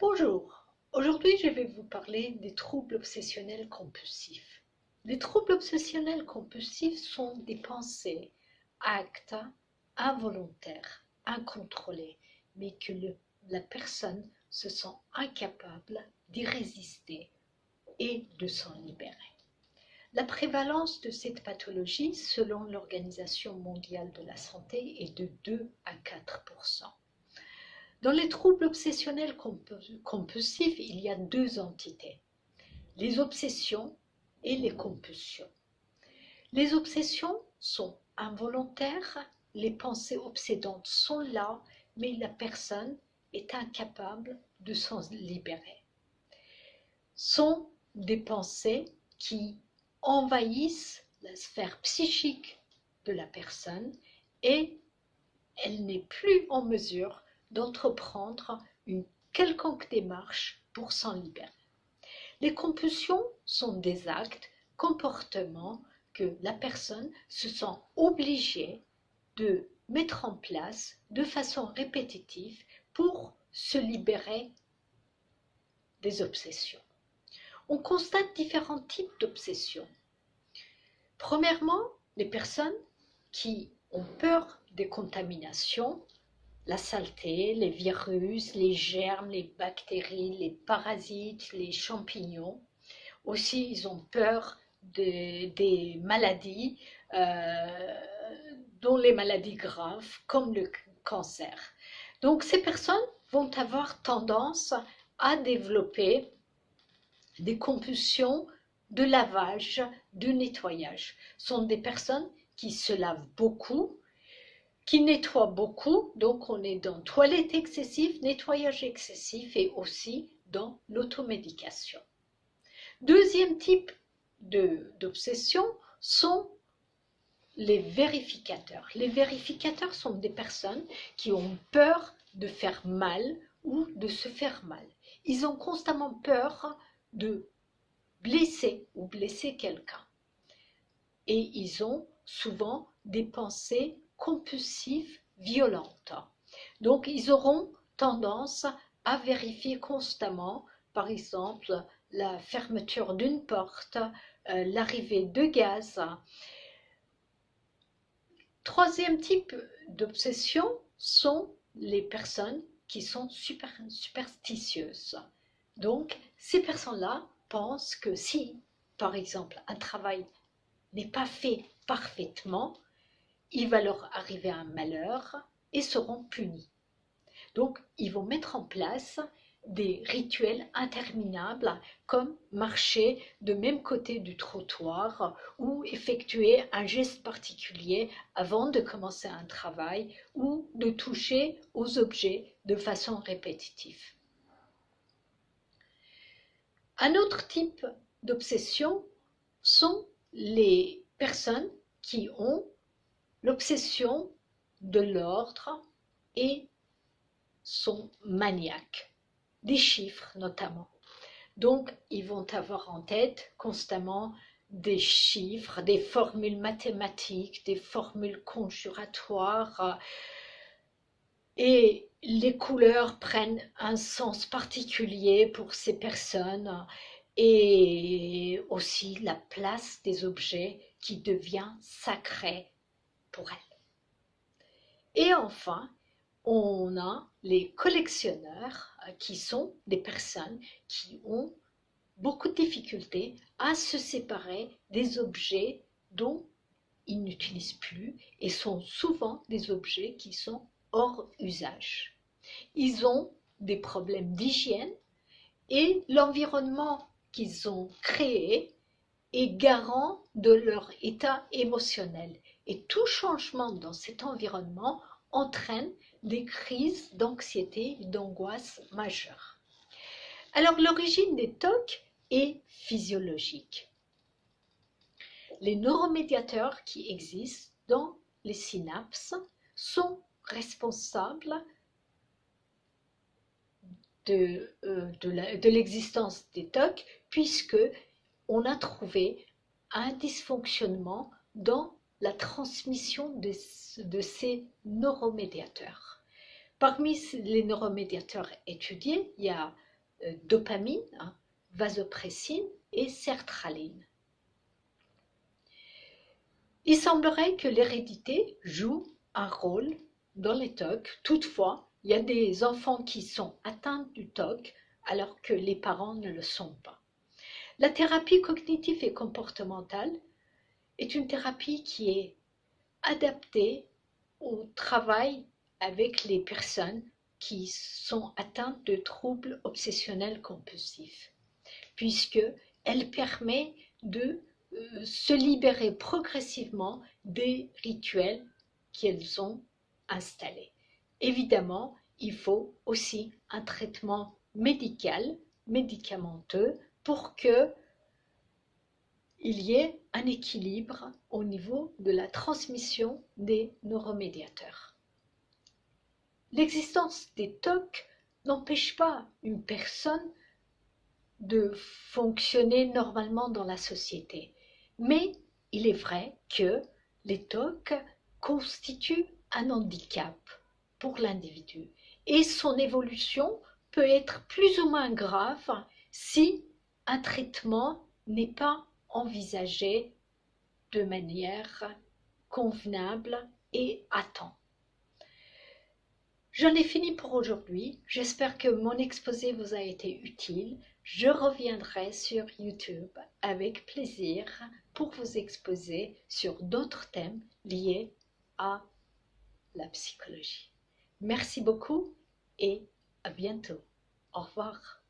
Bonjour, aujourd'hui je vais vous parler des troubles obsessionnels compulsifs. Les troubles obsessionnels compulsifs sont des pensées, actes involontaires, incontrôlés, mais que la personne se sent incapable d'y résister et de s'en libérer. La prévalence de cette pathologie, selon l'Organisation mondiale de la santé, est de 2 à 4%. Dans les troubles obsessionnels compulsifs, il y a deux entités, les obsessions et les compulsions. Les obsessions sont involontaires, les pensées obsédantes sont là, mais la personne est incapable de s'en libérer. Sont des pensées qui envahissent la sphère psychique de la personne et elle n'est plus en mesure d'entreprendre une quelconque démarche pour s'en libérer. Les compulsions sont des actes, comportements que la personne se sent obligée de mettre en place de façon répétitive pour se libérer des obsessions. On constate différents types d'obsessions. Premièrement, les personnes qui ont peur des contaminations, la saleté, les virus, les germes, les bactéries, les parasites, les champignons. Aussi, ils ont peur des maladies, dont les maladies graves, comme le cancer. Donc, ces personnes vont avoir tendance à développer des compulsions de lavage, de nettoyage. Ce sont des personnes qui se lavent beaucoup, qui nettoie beaucoup, donc on est dans toilette excessive, nettoyage excessif et aussi dans l'automédication. Deuxième type d'obsession sont les vérificateurs. Les vérificateurs sont des personnes qui ont peur de faire mal ou de se faire mal. Ils ont constamment peur de blesser ou blesser quelqu'un. Et ils ont souvent des pensées compulsives, violentes. Donc, ils auront tendance à vérifier constamment, par exemple, la fermeture d'une porte, l'arrivée de gaz. Troisième type d'obsession sont les personnes qui sont superstitieuses. Donc, ces personnes-là pensent que si, par exemple, un travail n'est pas fait parfaitement, il va leur arriver un malheur et seront punis. Donc, ils vont mettre en place des rituels interminables comme marcher de même côté du trottoir ou effectuer un geste particulier avant de commencer un travail ou de toucher aux objets de façon répétitive. Un autre type d'obsession sont les personnes qui ont l'obsession de l'ordre et sont maniaques, des chiffres notamment. Donc, ils vont avoir en tête constamment des chiffres, des formules mathématiques, des formules conjuratoires, et les couleurs prennent un sens particulier pour ces personnes, et aussi la place des objets qui devient sacrée pour elles. Et enfin, on a les collectionneurs qui sont des personnes qui ont beaucoup de difficultés à se séparer des objets dont ils n'utilisent plus et sont souvent des objets qui sont hors usage. Ils ont des problèmes d'hygiène et l'environnement qu'ils ont créé est garant de leur état émotionnel. Et tout changement dans cet environnement entraîne des crises d'anxiété et d'angoisse majeures. Alors, l'origine des TOC est physiologique. Les neuromédiateurs qui existent dans les synapses sont responsables de l'existence des TOC, puisque on a trouvé un dysfonctionnement dans la transmission de ces neuromédiateurs. Parmi les neuromédiateurs étudiés, il y a dopamine, vasopressine et sertraline. Il semblerait que l'hérédité joue un rôle dans les TOC. Toutefois, il y a des enfants qui sont atteints du TOC alors que les parents ne le sont pas. La thérapie cognitive et comportementale est une thérapie qui est adaptée au travail avec les personnes qui sont atteintes de troubles obsessionnels compulsifs, puisqu'elle permet de se libérer progressivement des rituels qu'elles ont installés. Évidemment, il faut aussi un traitement médicamenteux pour qu'il y ait un équilibre au niveau de la transmission des neuromédiateurs. L'existence des TOC n'empêche pas une personne de fonctionner normalement dans la société. Mais il est vrai que les TOC constituent un handicap pour l'individu et son évolution peut être plus ou moins grave si un traitement n'est pas envisagé de manière convenable et à temps. J'en ai fini pour aujourd'hui. J'espère que mon exposé vous a été utile. Je reviendrai sur YouTube avec plaisir pour vous exposer sur d'autres thèmes liés à la psychologie. Merci beaucoup et à bientôt. Au revoir.